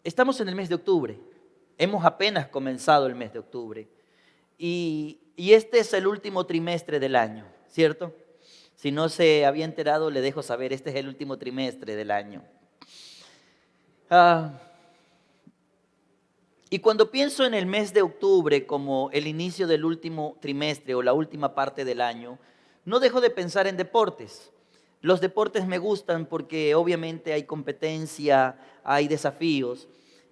Estamos en el mes de octubre. Hemos apenas comenzado el mes de octubre. Y este es el último trimestre del año, ¿cierto? Si no se había enterado, le dejo saber, este es el último trimestre del año. Y cuando pienso en el mes de octubre como el inicio del último trimestre o la última parte del año, no dejo de pensar en deportes. Los deportes me gustan porque obviamente hay competencia, hay desafíos.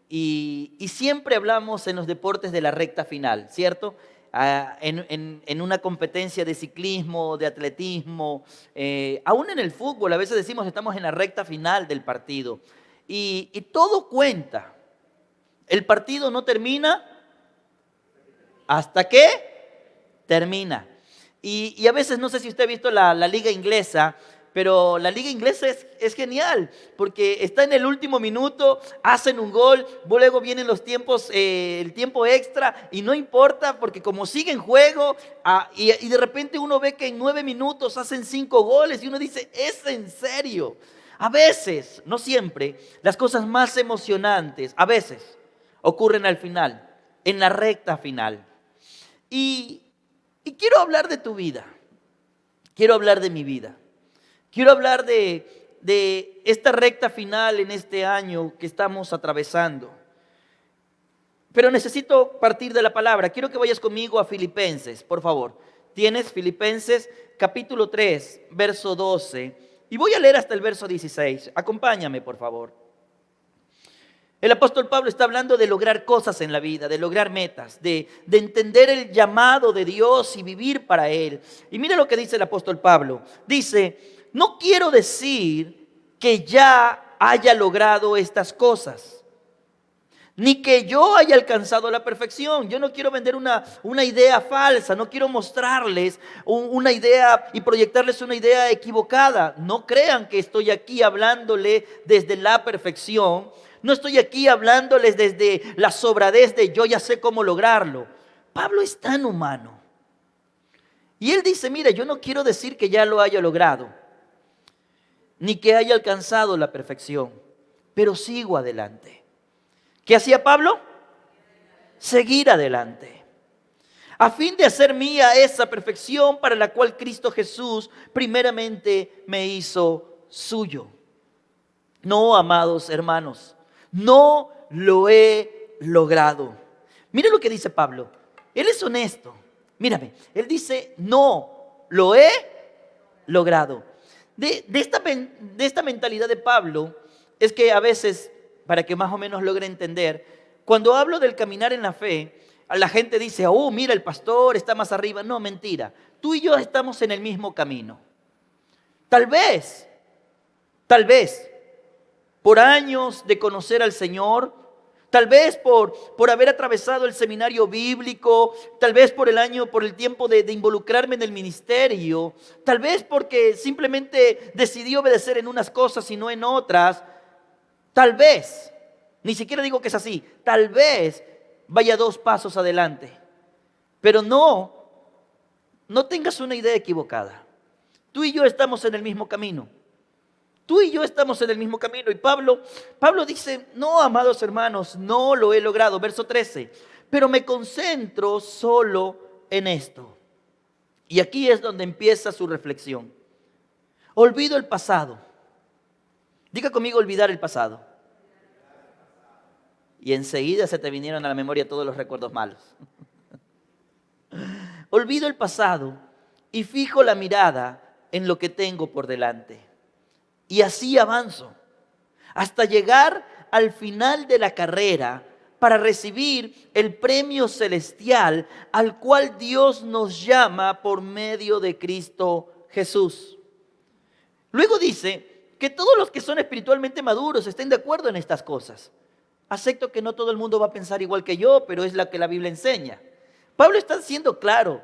Y siempre hablamos en los deportes de la recta final, ¿cierto? En una competencia de ciclismo, de atletismo, aún en el fútbol, a veces decimos estamos en la recta final del partido. Y todo cuenta. El partido no termina hasta que termina. Y a veces, no sé si usted ha visto la liga inglesa, pero la liga inglesa es genial, porque está en el último minuto, hacen un gol, luego vienen los tiempos, el tiempo extra, y no importa, porque como sigue en juego, y de repente uno ve que en 9 minutos hacen 5 goles, y uno dice, ¿es en serio? A veces, no siempre, las cosas más emocionantes, a veces, ocurren al final, en la recta final. Y quiero hablar de tu vida, quiero hablar de mi vida. Quiero hablar de esta recta final en este año que estamos atravesando. Pero necesito partir de la palabra. Quiero que vayas conmigo a Filipenses, por favor. Tienes Filipenses capítulo 3, verso 12. Y voy a leer hasta el verso 16. Acompáñame, por favor. El apóstol Pablo está hablando de lograr cosas en la vida, de lograr metas, de entender el llamado de Dios y vivir para Él. Y mira lo que dice el apóstol Pablo. Dice, no quiero decir que ya haya logrado estas cosas, ni que yo haya alcanzado la perfección. Yo no quiero vender una idea falsa, no quiero mostrarles una idea y proyectarles una idea equivocada. No crean que estoy aquí hablándole desde la perfección. No estoy aquí hablándoles desde la sobradez de yo ya sé cómo lograrlo. Pablo es tan humano. Y él dice, mira, yo no quiero decir que ya lo haya logrado, ni que haya alcanzado la perfección, pero sigo adelante. ¿Qué hacía Pablo? Seguir adelante, a fin de hacer mía esa perfección para la cual Cristo Jesús primeramente me hizo suyo. No, amados hermanos, no lo he logrado. Mira lo que dice Pablo. Él es honesto. Mírame, él dice, no lo he logrado. De esta mentalidad de Pablo es que a veces, para que más o menos logre entender, cuando hablo del caminar en la fe, la gente dice, oh, mira, el pastor está más arriba. No, mentira. Tú y yo estamos en el mismo camino. Tal vez, por años de conocer al Señor, tal vez por haber atravesado el seminario bíblico, tal vez por el tiempo de involucrarme en el ministerio, tal vez porque simplemente decidí obedecer en unas cosas y no en otras, tal vez, ni siquiera digo que es así, tal vez vaya 2 pasos adelante, pero no tengas una idea equivocada. Tú y yo estamos en el mismo camino. Tú y yo estamos en el mismo camino. Y Pablo dice, no, amados hermanos, no lo he logrado. Verso 13, pero me concentro solo en esto. Y aquí es donde empieza su reflexión. Olvido el pasado. Diga conmigo, olvidar el pasado. Y enseguida se te vinieron a la memoria todos los recuerdos malos. Olvido el pasado y fijo la mirada en lo que tengo por delante. Y así avanzo hasta llegar al final de la carrera para recibir el premio celestial al cual Dios nos llama por medio de Cristo Jesús. Luego dice que todos los que son espiritualmente maduros estén de acuerdo en estas cosas. Acepto que no todo el mundo va a pensar igual que yo, pero es la que la Biblia enseña. Pablo está siendo claro.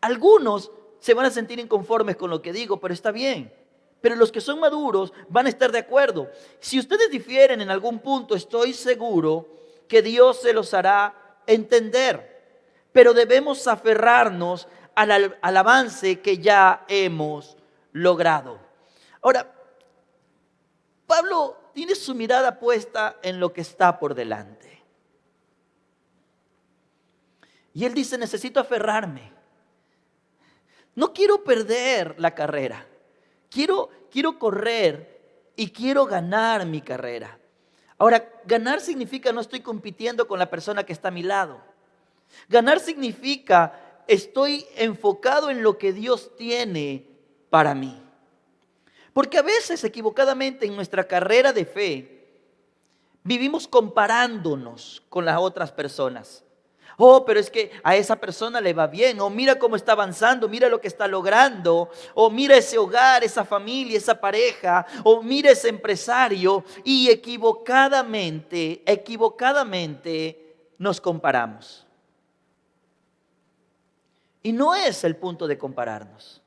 Algunos se van a sentir inconformes con lo que digo, pero está bien. Pero los que son maduros van a estar de acuerdo. Si ustedes difieren en algún punto, estoy seguro que Dios se los hará entender. Pero debemos aferrarnos al avance que ya hemos logrado. Ahora, Pablo tiene su mirada puesta en lo que está por delante. Y él dice, necesito aferrarme. No quiero perder la carrera. Quiero correr y quiero ganar mi carrera. Ahora, ganar significa no estoy compitiendo con la persona que está a mi lado. Ganar significa estoy enfocado en lo que Dios tiene para mí. Porque a veces equivocadamente en nuestra carrera de fe vivimos comparándonos con las otras personas. Oh, pero es que a esa persona le va bien. O mira cómo está avanzando, mira lo que está logrando. O mira ese hogar, esa familia, esa pareja. O mira ese empresario. Y equivocadamente nos comparamos. Y no es el punto de compararnos.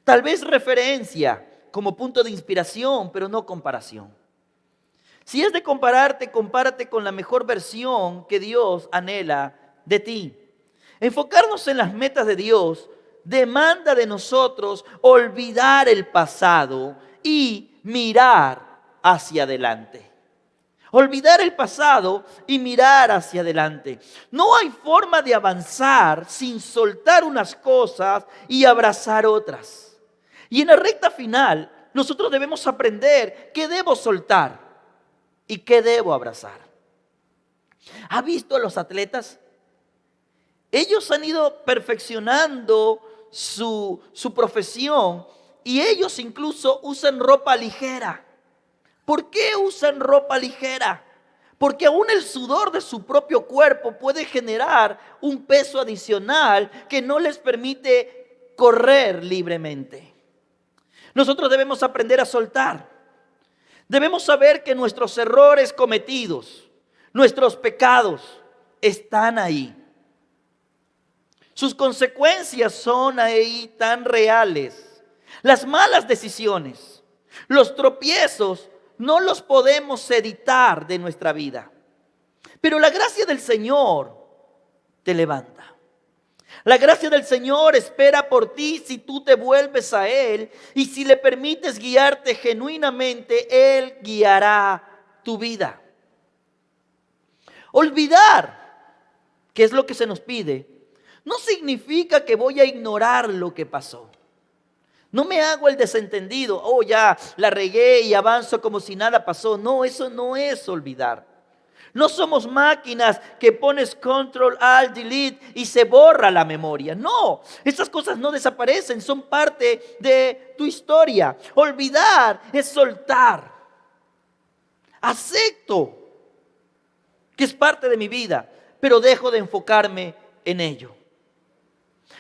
Tal vez referencia como punto de inspiración, pero no comparación. Si es de compararte, compárate con la mejor versión que Dios anhela de ti. Enfocarnos en las metas de Dios demanda de nosotros olvidar el pasado y mirar hacia adelante. Olvidar el pasado y mirar hacia adelante. No hay forma de avanzar sin soltar unas cosas y abrazar otras. Y en la recta final, nosotros debemos aprender qué debo soltar y qué debo abrazar. ¿Ha visto a los atletas? Ellos han ido perfeccionando su profesión y ellos incluso usan ropa ligera. ¿Por qué usan ropa ligera? Porque aún el sudor de su propio cuerpo puede generar un peso adicional que no les permite correr libremente. Nosotros debemos aprender a soltar. Debemos saber que nuestros errores cometidos, nuestros pecados, están ahí. Sus consecuencias son ahí tan reales. Las malas decisiones, los tropiezos, no los podemos editar de nuestra vida. Pero la gracia del Señor te levanta. La gracia del Señor espera por ti si tú te vuelves a Él y si le permites guiarte genuinamente, Él guiará tu vida. Olvidar, que es lo que se nos pide, no significa que voy a ignorar lo que pasó. No me hago el desentendido, oh ya la regué y avanzo como si nada pasó. No, eso no es olvidar. No somos máquinas que pones control, alt, delete y se borra la memoria. No, esas cosas no desaparecen, son parte de tu historia. Olvidar es soltar. Acepto que es parte de mi vida, pero dejo de enfocarme en ello.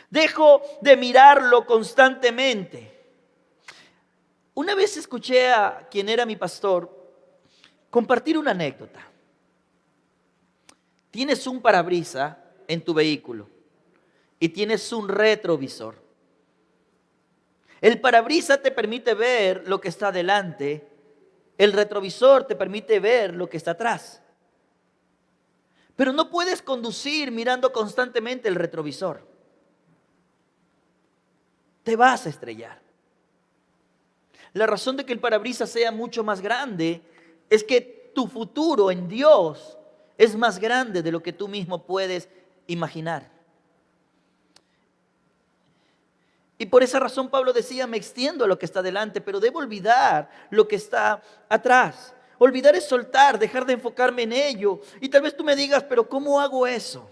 Dejo de mirarlo constantemente. Una vez escuché a quien era mi pastor compartir una anécdota. Tienes un parabrisas en tu vehículo y tienes un retrovisor. El parabrisas te permite ver lo que está adelante, el retrovisor te permite ver lo que está atrás. Pero no puedes conducir mirando constantemente el retrovisor. Te vas a estrellar. La razón de que el parabrisas sea mucho más grande es que tu futuro en Dios es más grande de lo que tú mismo puedes imaginar. Y por esa razón Pablo decía, me extiendo a lo que está delante, pero debo olvidar lo que está atrás. Olvidar es soltar, dejar de enfocarme en ello. Y tal vez tú me digas, pero ¿cómo hago eso?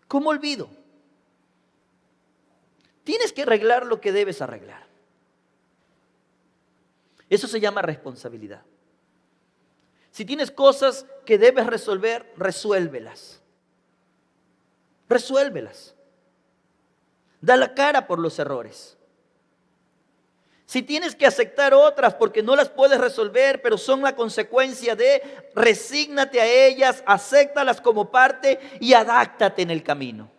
¿Cómo olvido? Tienes que arreglar lo que debes arreglar. Eso se llama responsabilidad. Si tienes cosas que debes resolver, resuélvelas. Resuélvelas. Da la cara por los errores. Si tienes que aceptar otras porque no las puedes resolver, pero son la consecuencia de, resígnate a ellas, acéptalas como parte y adáptate en el camino.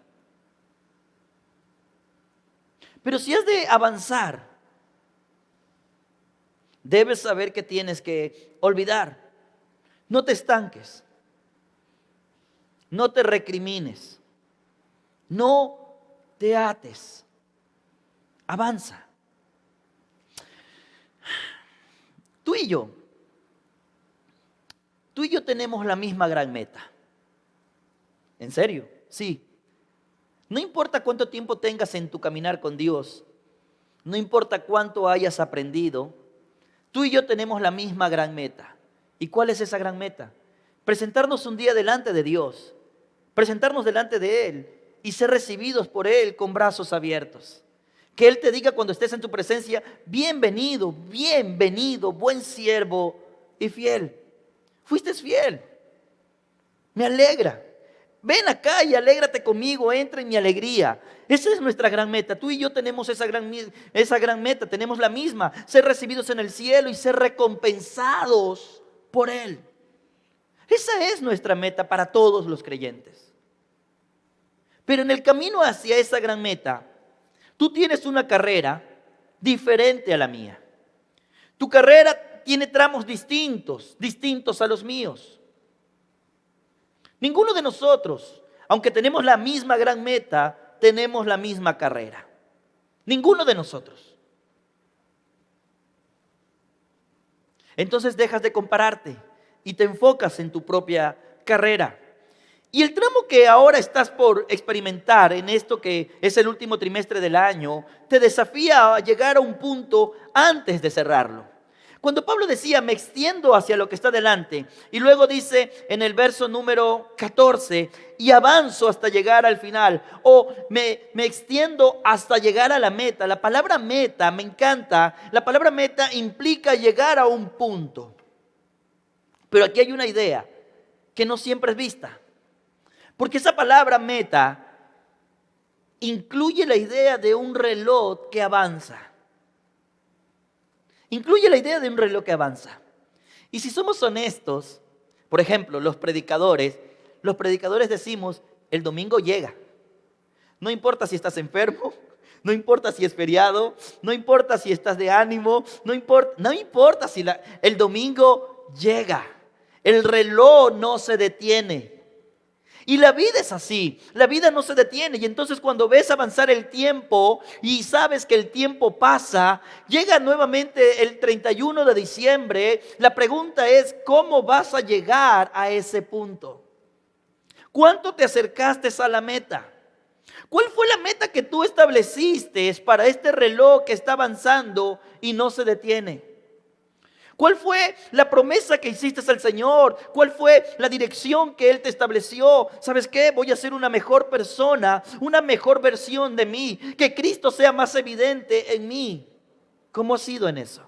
Pero si has de avanzar, debes saber que tienes que olvidar. No te estanques. No te recrimines. No te ates. Avanza. Tú y yo, tú y yo tenemos la misma gran meta. ¿En serio? Sí. No importa cuánto tiempo tengas en tu caminar con Dios, no importa cuánto hayas aprendido, tú y yo tenemos la misma gran meta. ¿Y cuál es esa gran meta? Presentarnos un día delante de Dios, presentarnos delante de Él y ser recibidos por Él con brazos abiertos. Que Él te diga cuando estés en tu presencia: bienvenido, bienvenido, buen siervo y fiel. Fuiste fiel, me alegra. Ven acá y alégrate conmigo, entra en mi alegría. Esa es nuestra gran meta. Tú y yo tenemos esa gran meta, tenemos la misma: ser recibidos en el cielo y ser recompensados por Él. Esa es nuestra meta para todos los creyentes. Pero en el camino hacia esa gran meta, tú tienes una carrera diferente a la mía. Tu carrera tiene tramos distintos a los míos. Ninguno de nosotros, aunque tenemos la misma gran meta, tenemos la misma carrera. Ninguno de nosotros. Entonces dejas de compararte y te enfocas en tu propia carrera. Y el tramo que ahora estás por experimentar en esto que es el último trimestre del año, te desafía a llegar a un punto antes de cerrarlo. Cuando Pablo decía: me extiendo hacia lo que está delante, y luego dice en el verso número 14, y avanzo hasta llegar al final, o me extiendo hasta llegar a la meta. La palabra meta me encanta. La palabra meta implica llegar a un punto. Pero aquí hay una idea que no siempre es vista. Porque esa palabra meta incluye la idea de un reloj que avanza. Incluye la idea de un reloj que avanza. Y si somos honestos, por ejemplo, los predicadores decimos: el domingo llega. No importa si estás enfermo, no importa si es feriado, no importa si estás de ánimo, no importa si el domingo llega. El reloj no se detiene. Y la vida es así, la vida no se detiene. Y entonces cuando ves avanzar el tiempo y sabes que el tiempo pasa, llega nuevamente el 31 de diciembre, la pregunta es: ¿cómo vas a llegar a ese punto? ¿Cuánto te acercaste a la meta? ¿Cuál fue la meta que tú estableciste para este reloj que está avanzando y no se detiene? ¿Cuál fue la promesa que hiciste al Señor? ¿Cuál fue la dirección que Él te estableció? ¿Sabes qué? Voy a ser una mejor persona, una mejor versión de mí, que Cristo sea más evidente en mí. ¿Cómo has sido en eso?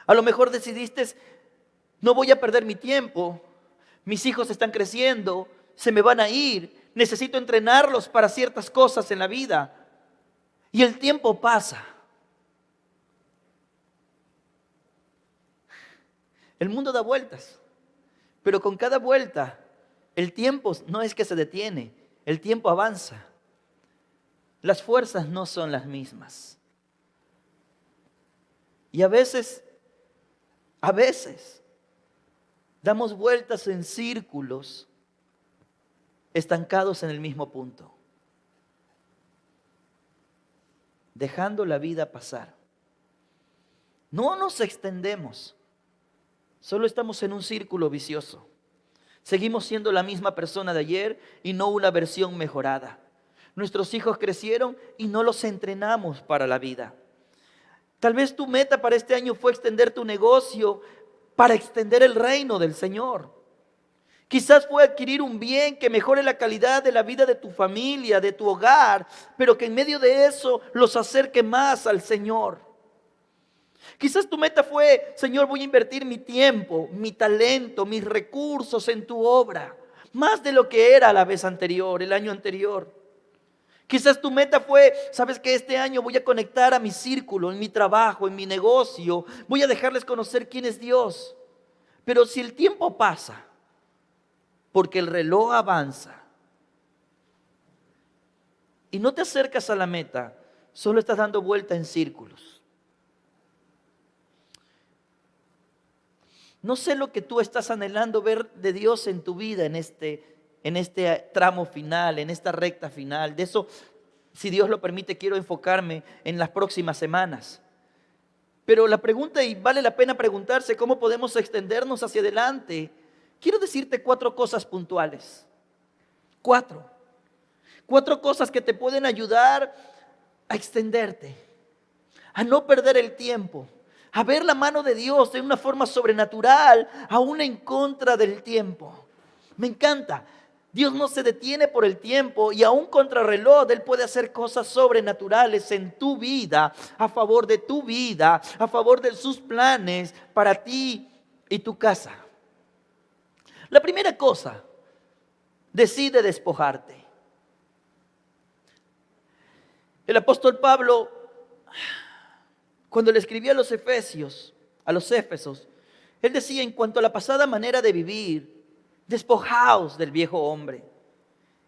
A lo mejor decidiste: no voy a perder mi tiempo, mis hijos están creciendo, se me van a ir, necesito entrenarlos para ciertas cosas en la vida. Y el tiempo pasa. El mundo da vueltas, pero con cada vuelta el tiempo no es que se detiene, el tiempo avanza. Las fuerzas no son las mismas. Y a veces damos vueltas en círculos, estancados en el mismo punto, dejando la vida pasar. No nos extendemos. Solo estamos en un círculo vicioso. Seguimos siendo la misma persona de ayer y no una versión mejorada. Nuestros hijos crecieron y no los entrenamos para la vida. Tal vez tu meta para este año fue extender tu negocio para extender el reino del Señor. Quizás fue adquirir un bien que mejore la calidad de la vida de tu familia, de tu hogar, pero que en medio de eso los acerque más al Señor. Quizás tu meta fue: Señor, voy a invertir mi tiempo, mi talento, mis recursos en tu obra, más de lo que era la vez anterior, el año anterior. Quizás tu meta fue: sabes que este año voy a conectar a mi círculo, en mi trabajo, en mi negocio, voy a dejarles conocer quién es Dios. Pero si el tiempo pasa, porque el reloj avanza, y no te acercas a la meta, solo estás dando vuelta en círculos. No sé lo que tú estás anhelando ver de Dios en tu vida en este tramo final, en esta recta final. De eso, si Dios lo permite, quiero enfocarme en las próximas semanas. Pero la pregunta, y vale la pena preguntarse, ¿cómo podemos extendernos hacia adelante? Quiero decirte 4 cosas puntuales. 4. 4 cosas que te pueden ayudar a extenderte, a no perder el tiempo, a ver la mano de Dios de una forma sobrenatural, aún en contra del tiempo. Me encanta. Dios no se detiene por el tiempo y aún contra reloj Él puede hacer cosas sobrenaturales en tu vida, a favor de tu vida, a favor de sus planes para ti y tu casa. La primera cosa, decide despojarte. El apóstol Pablo, cuando le escribía a los Efesios, a los Éfesos, él decía en cuanto a la pasada manera de vivir, despojaos del viejo hombre.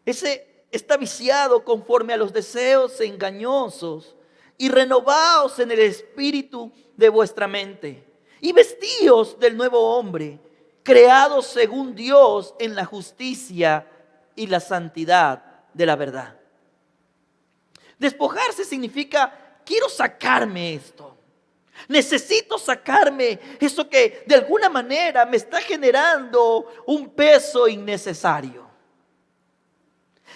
Ese está viciado conforme a los deseos engañosos y renovaos en el espíritu de vuestra mente y vestíos del nuevo hombre, creados según Dios en la justicia y la santidad de la verdad. Despojarse significa, quiero sacarme esto. Necesito sacarme eso que de alguna manera me está generando un peso innecesario.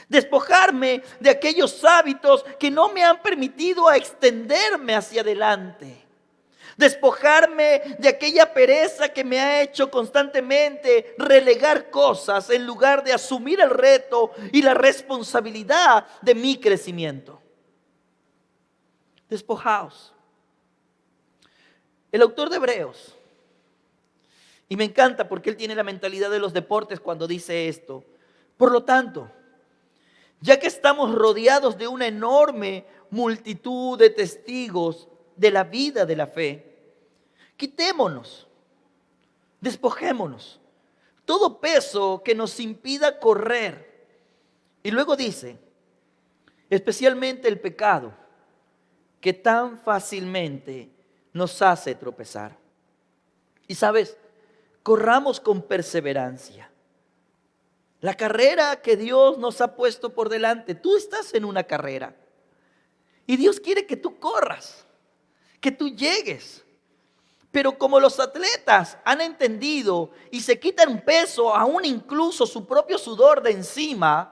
Despojarme de aquellos hábitos que no me han permitido extenderme hacia adelante. Despojarme de aquella pereza que me ha hecho constantemente relegar cosas en lugar de asumir el reto y la responsabilidad de mi crecimiento. Despojaos. El autor de Hebreos, y me encanta porque él tiene la mentalidad de los deportes cuando dice esto. Por lo tanto, ya que estamos rodeados de una enorme multitud de testigos de la vida de la fe, quitémonos, despojémonos todo peso que nos impida correr. Y luego dice, especialmente el pecado que tan fácilmente nos hace tropezar. Y sabes, corramos con perseverancia la carrera que Dios nos ha puesto por delante. Tú estás en una carrera y Dios quiere que tú corras, que tú llegues. Pero como los atletas han entendido y se quitan un peso, aún incluso su propio sudor de encima,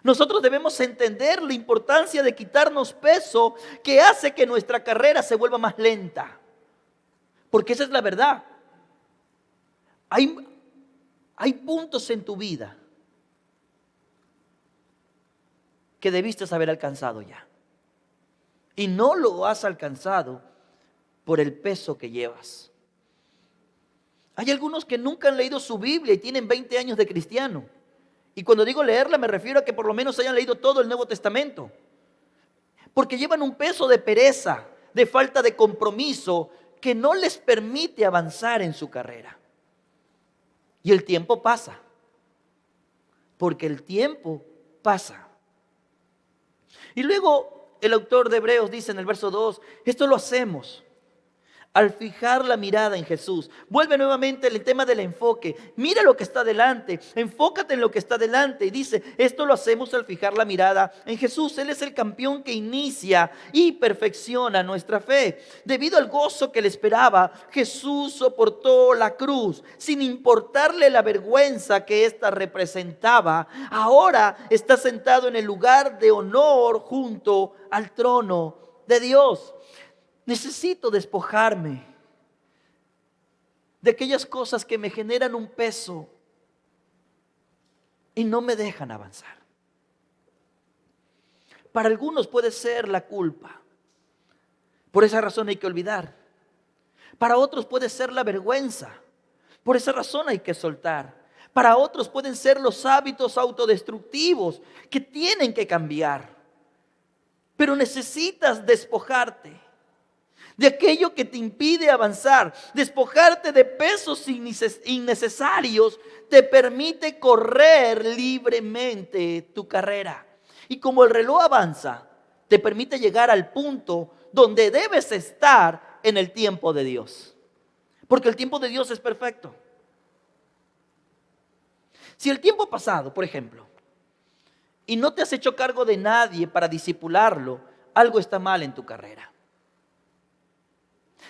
nosotros debemos entender la importancia de quitarnos peso que hace que nuestra carrera se vuelva más lenta. Porque esa es la verdad. Hay puntos en tu vida que debiste haber alcanzado ya. Y no lo has alcanzado por el peso que llevas. Hay algunos que nunca han leído su Biblia y tienen 20 años de cristiano. Y cuando digo leerla me refiero a que por lo menos hayan leído todo el Nuevo Testamento. Porque llevan un peso de pereza, de falta de compromiso, que no les permite avanzar en su carrera. Y el tiempo pasa. Porque el tiempo pasa. Y luego el autor de Hebreos dice en el verso 2, esto lo hacemos al fijar la mirada en Jesús. Vuelve nuevamente el tema del enfoque. Mira lo que está delante, enfócate en lo que está delante. Y dice, esto lo hacemos al fijar la mirada en Jesús. Él es el campeón que inicia y perfecciona nuestra fe. Debido al gozo que le esperaba, Jesús soportó la cruz, sin importarle la vergüenza que ésta representaba. Ahora está sentado en el lugar de honor junto al trono de Dios. Necesito despojarme de aquellas cosas que me generan un peso y no me dejan avanzar. Para algunos puede ser la culpa. Por esa razón hay que olvidar. Para otros puede ser la vergüenza. Por esa razón hay que soltar. Para otros pueden ser los hábitos autodestructivos que tienen que cambiar. Pero necesitas despojarte de aquello que te impide avanzar. Despojarte de pesos innecesarios te permite correr libremente tu carrera. Y como el reloj avanza, te permite llegar al punto donde debes estar en el tiempo de Dios. Porque el tiempo de Dios es perfecto. Si el tiempo ha pasado, por ejemplo, y no te has hecho cargo de nadie para discipularlo, algo está mal en tu carrera.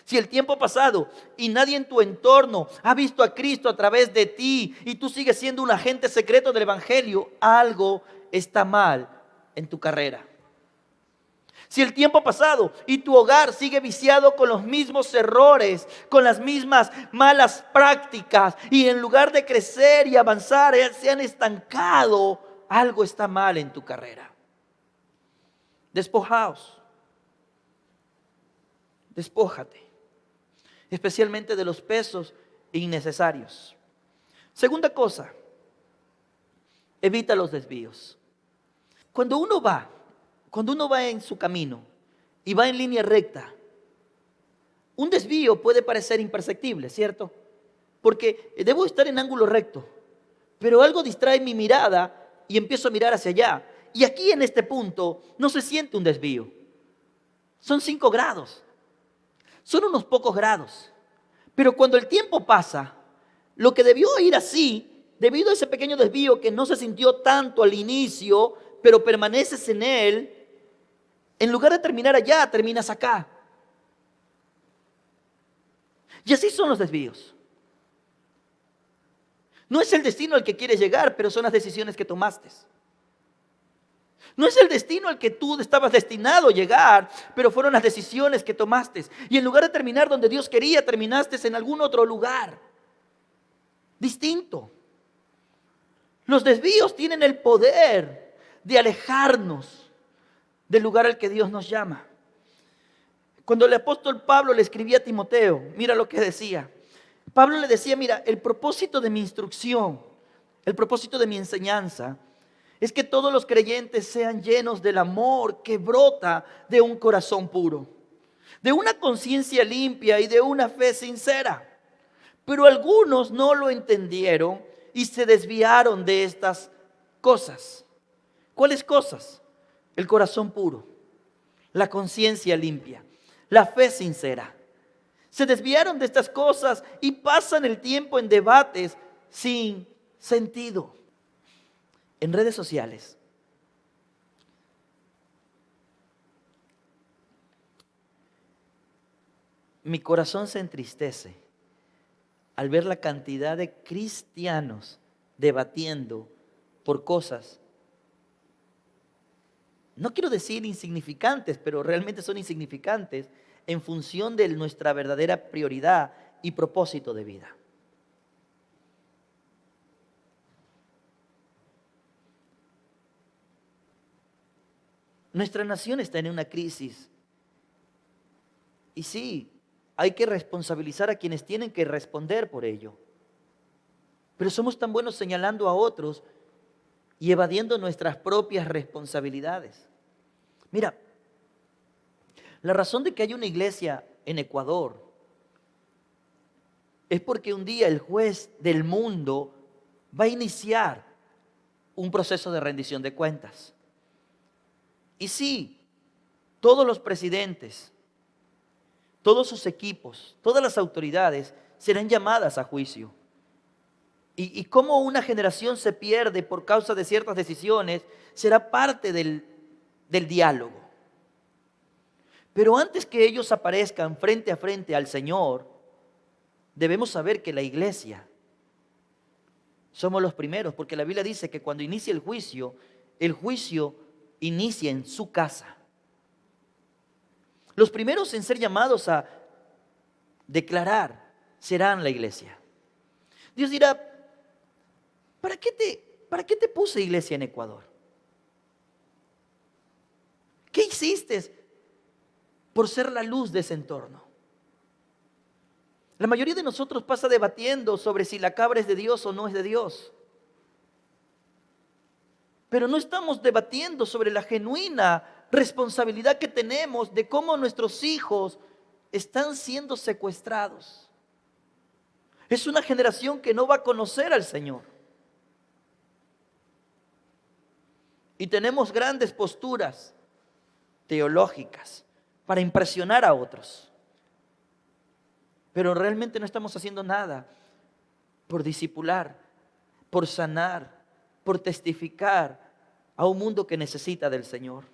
Si el tiempo ha pasado y nadie en tu entorno ha visto a Cristo a través de ti y tú sigues siendo un agente secreto del Evangelio, algo está mal en tu carrera. Si el tiempo ha pasado y tu hogar sigue viciado con los mismos errores, con las mismas malas prácticas, y en lugar de crecer y avanzar se han estancado, algo está mal en tu carrera. Despojaos. Despójate, especialmente de los pesos innecesarios. Segunda cosa, evita los desvíos. Cuando uno va en su camino y va en línea recta, un desvío puede parecer imperceptible, ¿cierto? Porque debo estar en ángulo recto, pero algo distrae mi mirada y empiezo a mirar hacia allá. Y aquí en este punto no se siente un desvío. Son 5 grados. Son unos pocos grados. Pero cuando el tiempo pasa, lo que debió ir así, debido a ese pequeño desvío que no se sintió tanto al inicio, pero permaneces en él, en lugar de terminar allá, terminas acá. Y así son los desvíos. No es el destino al que quieres llegar, pero son las decisiones que tomaste. No es el destino al que tú estabas destinado a llegar, pero fueron las decisiones que tomaste. Y en lugar de terminar donde Dios quería, terminaste en algún otro lugar distinto. Los desvíos tienen el poder de alejarnos del lugar al que Dios nos llama. Cuando el apóstol Pablo le escribía a Timoteo, mira lo que decía. Pablo le decía, mira, el propósito de mi instrucción, el propósito de mi enseñanza, es que todos los creyentes sean llenos del amor que brota de un corazón puro, de una conciencia limpia y de una fe sincera. Pero algunos no lo entendieron y se desviaron de estas cosas. ¿Cuáles cosas? El corazón puro, la conciencia limpia, la fe sincera. Se desviaron de estas cosas y pasan el tiempo en debates sin sentido. En redes sociales, mi corazón se entristece al ver la cantidad de cristianos debatiendo por cosas, no quiero decir insignificantes, pero realmente son insignificantes en función de nuestra verdadera prioridad y propósito de vida. Nuestra nación está en una crisis. Y sí, hay que responsabilizar a quienes tienen que responder por ello. Pero somos tan buenos señalando a otros y evadiendo nuestras propias responsabilidades. Mira, la razón de que haya una iglesia en Ecuador es porque un día el juez del mundo va a iniciar un proceso de rendición de cuentas. Y sí, todos los presidentes, todos sus equipos, todas las autoridades serán llamadas a juicio. Y cómo una generación se pierde por causa de ciertas decisiones será parte del diálogo. Pero antes que ellos aparezcan frente a frente al Señor, debemos saber que la iglesia somos los primeros, porque la Biblia dice que cuando inicia el juicio inicia en su casa. Los primeros en ser llamados a declarar serán la iglesia. Dios dirá, ¿para qué te puse iglesia en Ecuador? ¿Qué hiciste por ser la luz de ese entorno? La mayoría de nosotros pasa debatiendo sobre si la cabra es de Dios o no es de Dios. Pero no estamos debatiendo sobre la genuina responsabilidad que tenemos de cómo nuestros hijos están siendo secuestrados. Es una generación que no va a conocer al Señor. Y tenemos grandes posturas teológicas para impresionar a otros. Pero realmente no estamos haciendo nada por discipular, por sanar, por testificar a un mundo que necesita del Señor.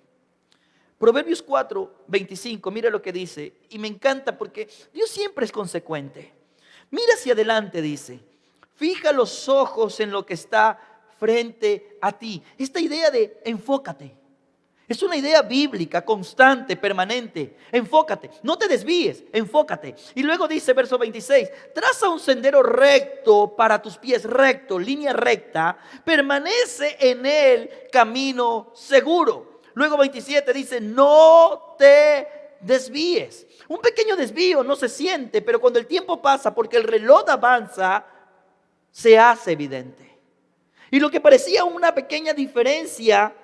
Proverbios 4:25, mira lo que dice. Y me encanta porque Dios siempre es consecuente. Mira hacia adelante, dice. Fija los ojos en lo que está frente a ti. Esta idea de enfócate. Es una idea bíblica, constante, permanente. Enfócate, no te desvíes, enfócate. Y luego dice verso 26, traza un sendero recto para tus pies, recto, línea recta, permanece en él camino seguro. Luego 27 dice, no te desvíes. Un pequeño desvío no se siente, pero cuando el tiempo pasa, porque el reloj avanza, se hace evidente. Y lo que parecía una pequeña diferencia,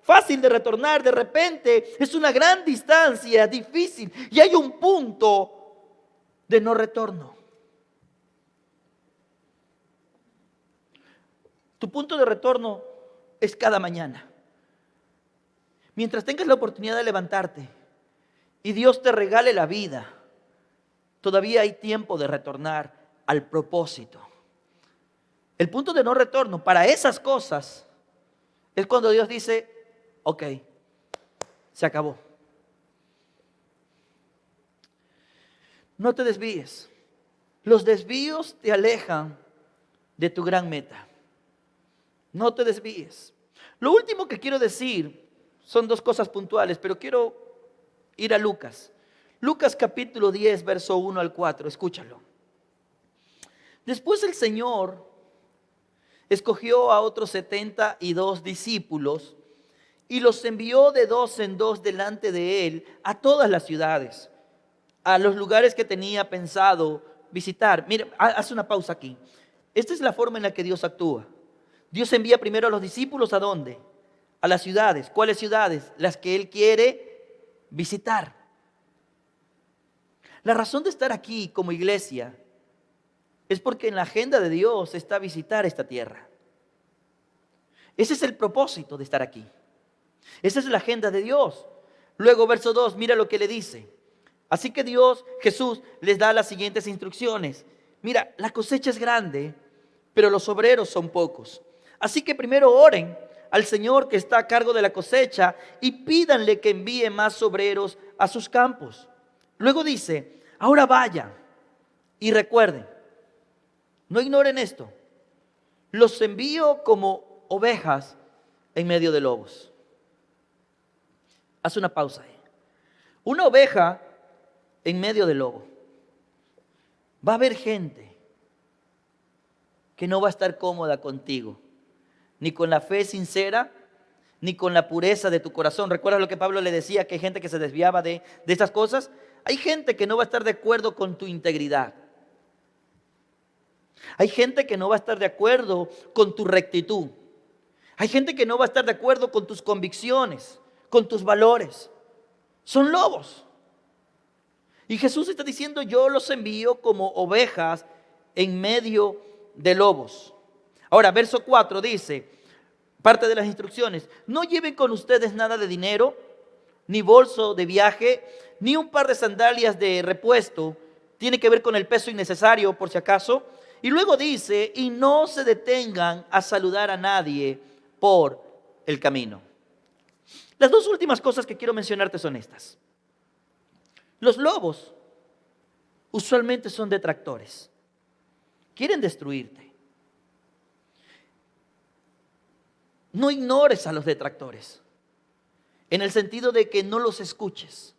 fácil de retornar, de repente es una gran distancia, difícil, y hay un punto de no retorno. Tu punto de retorno es cada mañana. Mientras tengas la oportunidad de levantarte y Dios te regale la vida, todavía hay tiempo de retornar al propósito. El punto de no retorno para esas cosas es cuando Dios dice, ok, se acabó. No te desvíes. Los desvíos te alejan de tu gran meta. No te desvíes. Lo último que quiero decir son dos cosas puntuales, pero quiero ir a Lucas. Lucas capítulo 10, verso 1 al 4, escúchalo. Después el Señor escogió a otros 72 discípulos y los envió de dos en dos delante de él a todas las ciudades, a los lugares que tenía pensado visitar. Mira, haz una pausa aquí. Esta es la forma en la que Dios actúa. Dios envía primero a los discípulos, ¿a dónde? A las ciudades. ¿Cuáles ciudades? Las que Él quiere visitar. La razón de estar aquí como iglesia es porque en la agenda de Dios está visitar esta tierra. Ese es el propósito de estar aquí. Esa es la agenda de Dios. Luego, verso 2, mira lo que le dice. Así que Jesús, les da las siguientes instrucciones. Mira, la cosecha es grande, pero los obreros son pocos. Así que primero oren al Señor que está a cargo de la cosecha y pídanle que envíe más obreros a sus campos. Luego dice, ahora vayan y recuerden, no ignoren esto, los envío como ovejas en medio de lobos. Haz una pausa ahí. Una oveja en medio del lobo. Va a haber gente que no va a estar cómoda contigo, ni con la fe sincera, ni con la pureza de tu corazón. ¿Recuerdas lo que Pablo le decía? Que hay gente que se desviaba de estas cosas. Hay gente que no va a estar de acuerdo con tu integridad. Hay gente que no va a estar de acuerdo con tu rectitud. Hay gente que no va a estar de acuerdo con tus convicciones, con tus valores. Son lobos. Y Jesús está diciendo, yo los envío como ovejas en medio de lobos. Ahora, verso 4 dice, parte de las instrucciones, no lleven con ustedes nada de dinero, ni bolso de viaje, ni un par de sandalias de repuesto. Tiene que ver con el peso innecesario, por si acaso. Y luego dice, y no se detengan a saludar a nadie por el camino. Las dos últimas cosas que quiero mencionarte son estas. Los lobos usualmente son detractores. Quieren destruirte. No ignores a los detractores, en el sentido de que no los escuches.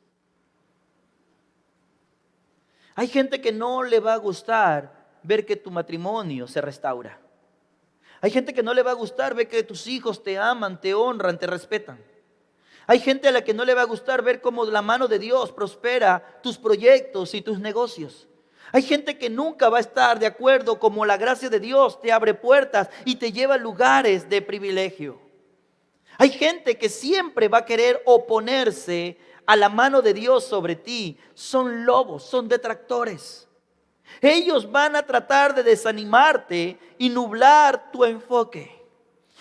Hay gente que no le va a gustar ver que tu matrimonio se restaura. Hay gente que no le va a gustar ver que tus hijos te aman, te honran, te respetan. Hay gente a la que no le va a gustar ver cómo la mano de Dios prospera tus proyectos y tus negocios. Hay gente que nunca va a estar de acuerdo cómo la gracia de Dios te abre puertas y te lleva a lugares de privilegio. Hay gente que siempre va a querer oponerse a la mano de Dios sobre ti. Son lobos, son detractores. Ellos van a tratar de desanimarte y nublar tu enfoque.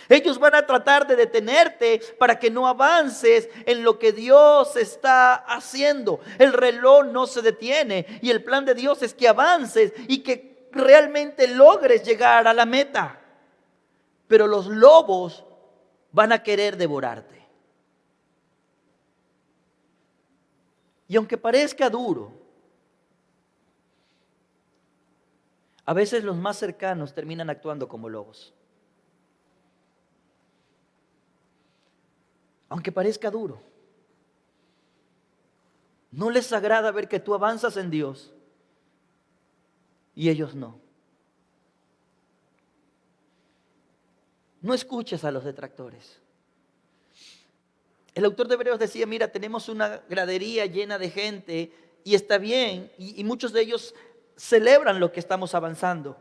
Ellos van a tratar de detenerte para que no avances en lo que Dios está haciendo. El reloj no se detiene y el plan de Dios es que avances y que realmente logres llegar a la meta. Pero los lobos van a querer devorarte. Y aunque parezca duro, a veces los más cercanos terminan actuando como lobos. Aunque parezca duro, no les agrada ver que tú avanzas en Dios y ellos no. No escuches a los detractores. El autor de Hebreos decía, mira, tenemos una gradería llena de gente y está bien, y muchos de ellos celebran lo que estamos avanzando.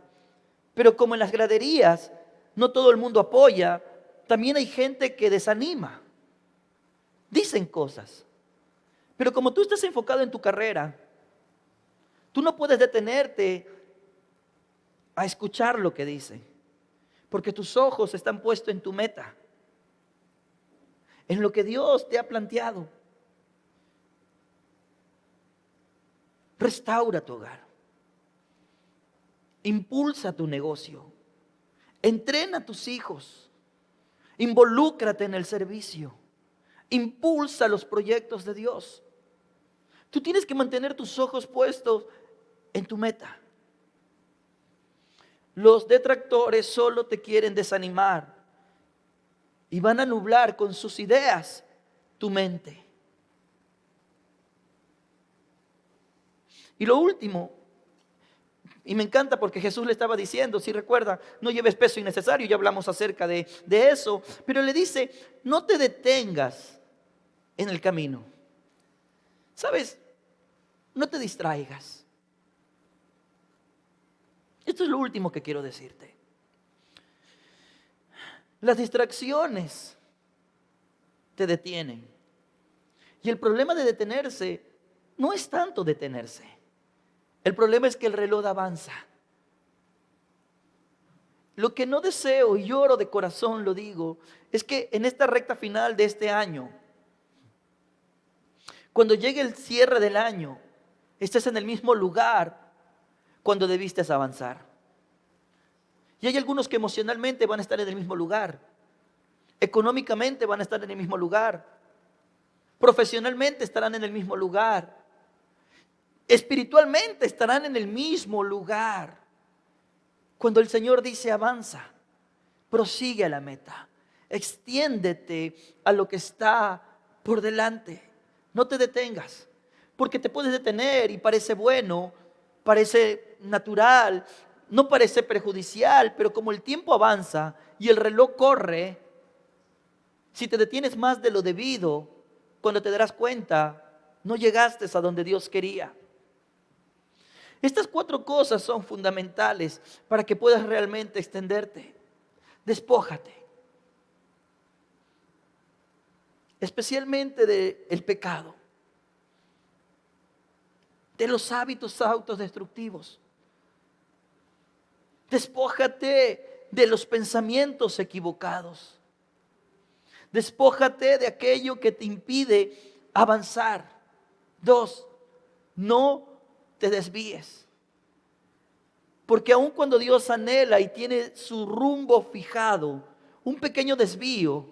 Pero como en las graderías no todo el mundo apoya, también hay gente que desanima. Dicen cosas. Pero como tú estás enfocado en tu carrera, tú no puedes detenerte a escuchar lo que dice, porque tus ojos están puestos en tu meta, en lo que Dios te ha planteado. Restaura tu hogar, impulsa tu negocio, entrena a tus hijos, involúcrate en el servicio, impulsa los proyectos de Dios. Tú tienes que mantener tus ojos puestos en tu meta. Los detractores solo te quieren desanimar y van a nublar con sus ideas tu mente. Y lo último, y me encanta porque Jesús le estaba diciendo, si recuerda, no lleves peso innecesario, ya hablamos acerca de eso, pero le dice, no te detengas en el camino. ¿Sabes? No te distraigas. Esto es lo último que quiero decirte. Las distracciones te detienen. Y el problema de detenerse no es tanto detenerse. El problema es que el reloj avanza. Lo que no deseo y lloro de corazón, lo digo, es que en esta recta final de este año, cuando llegue el cierre del año, estés en el mismo lugar cuando debiste avanzar. Y hay algunos que emocionalmente van a estar en el mismo lugar, económicamente van a estar en el mismo lugar, profesionalmente estarán en el mismo lugar, espiritualmente estarán en el mismo lugar. Cuando el Señor dice avanza, prosigue a la meta, extiéndete a lo que está por delante, no te detengas, porque te puedes detener y parece bueno, parece natural, no parece perjudicial, pero como el tiempo avanza y el reloj corre, si te detienes más de lo debido, cuando te darás cuenta, no llegaste a donde Dios quería. Estas 4 cosas son fundamentales para que puedas realmente extenderte. Despójate, especialmente del pecado, de los hábitos autodestructivos. Despójate de los pensamientos equivocados. Despójate de aquello que te impide avanzar. 2, no te desvíes. Porque aun cuando Dios anhela y tiene su rumbo fijado, un pequeño desvío,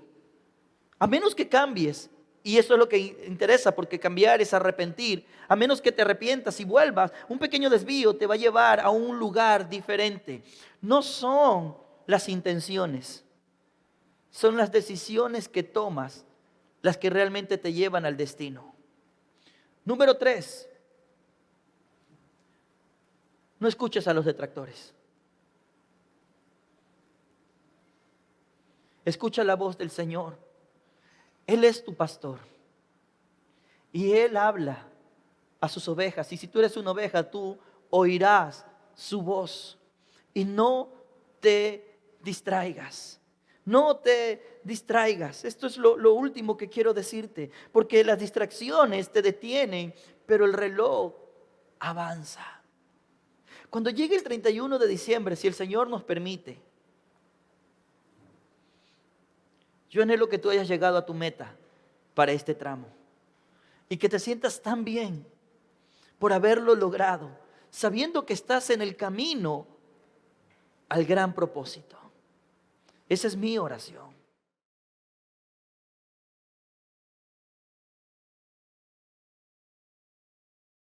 a menos que cambies, y eso es lo que interesa, porque cambiar es arrepentir, a menos que te arrepientas y vuelvas, un pequeño desvío te va a llevar a un lugar diferente. No son las intenciones, son las decisiones que tomas las que realmente te llevan al destino. Número 3, no escuches a los detractores. Escucha la voz del Señor. Él es tu pastor y Él habla a sus ovejas. Y si tú eres una oveja, tú oirás su voz. Y no te distraigas. No te distraigas. Esto es lo último que quiero decirte. Porque las distracciones te detienen, pero el reloj avanza. Cuando llegue el 31 de diciembre, si el Señor nos permite, yo anhelo que tú hayas llegado a tu meta para este tramo y que te sientas tan bien por haberlo logrado, sabiendo que estás en el camino al gran propósito. Esa es mi oración.